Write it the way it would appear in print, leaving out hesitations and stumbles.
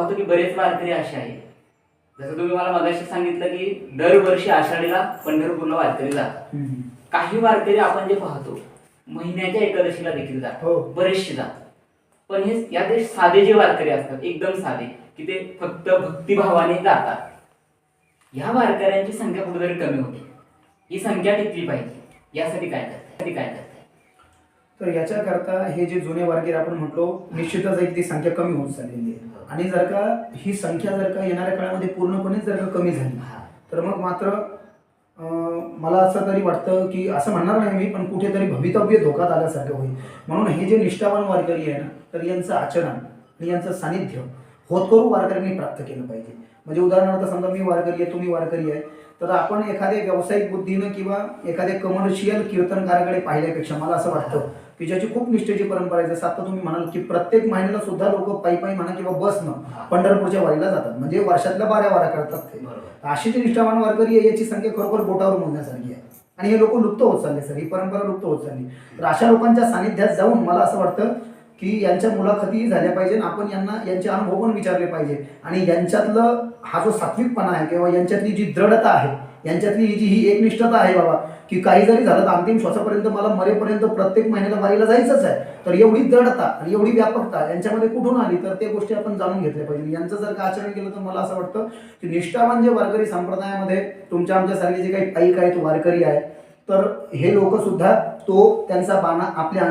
पाहतो की बरेच वारकरी असे आहेत, जसं तुम्ही मला मगाशी सांगितलं की दरवर्षी आषाढीला पंढरपूरला वारकरी जातात. काही वारकरी आपण जे पाहतो महिन्याच्या एकादशीला देखील जातात, बरेचसे जातात. पण हे यात साधे जे वारकरी असतात, एकदम साधे, की ते फक्त भक्तिभावाने जातात, ह्या वारकऱ्यांची संख्या कुठेतरी कमी होते. ही संख्या टिकली पाहिजे, यासाठी काय करताय? तर याच्याकरता हे जे जुने वारकरी आपण म्हटलो, निश्चितच एक ती संख्या कमी होत चाललेली आहे. आणि जर का ही संख्या जर का येणाऱ्या काळामध्ये पूर्णपणे जर का कमी झाली तर मग मात्र मला असं तरी वाटतं की, असं म्हणणार नाही मी, पण कुठेतरी भवितव्य धोक्यात आल्यासारखं होईल. म्हणून हे जे निष्ठावान वारकरी आहे ना, तर यांचं आचरण आणि यांचं सानिध्य होतकरू वारकऱ्यांनी प्राप्त केलं पाहिजे. म्हणजे उदाहरणार्थ समजा मी वारकरी आहे, तुम्ही वारकरी आहे, तर आपण एखाद्या व्यावसायिक बुद्धीनं किंवा एखाद्या कमर्शियल कीर्तनकाराकडे पाहिल्यापेक्षा मला असं वाटतं की ज्याची खूप निष्ठेची परंपरा आहे, जसं आता तुम्ही म्हणाल की प्रत्येक महिन्याला सुद्धा लोक पायी म्हणा किंवा बसनं पंढरपूरच्या वारीला जातात, म्हणजे वर्षातल्या 12 वारा करतात ते. अशी जी निष्ठावान वारकरी आहे याची संख्या खरोखर बोटावर मोजण्यासारखी आहे. आणि हे लोक लुप्त होत चालले सर, ही परंपरा लुप्त होत चालली. तर अशा लोकांच्या सानिध्यात जाऊन मला असं वाटतं की यांच्या मुलाखतीही झाल्या पाहिजे, आपण यांना यांचे अनुभव पण विचारले पाहिजे. आणि यांच्यातलं हा जो सात्विकपणा आहे किंवा यांच्यातली जी दृढता आहे, यांच्यातली ही एकनिष्ठता आहे बाबा, की काही जरी झालं तर अंतिम श्वासापर्यंत मला मरेपर्यंत प्रत्येक महिन्याला वारीला जायचंच आहे, तर एवढी दृढता आणि एवढी व्यापकता यांच्यामध्ये कुठून आली, तर त्या गोष्टी आपण जाणून घेतल्या पाहिजे. यांचं जर का आचरण केलं तर मला असं वाटतं की निष्ठावान जे वारकरी संप्रदायामध्ये तुमच्या आमच्यासारखे जे काही पाईक आहेत वारकरी आहे, तर हे लोक सुद्धा तो त्यांचा बाणा आपल्या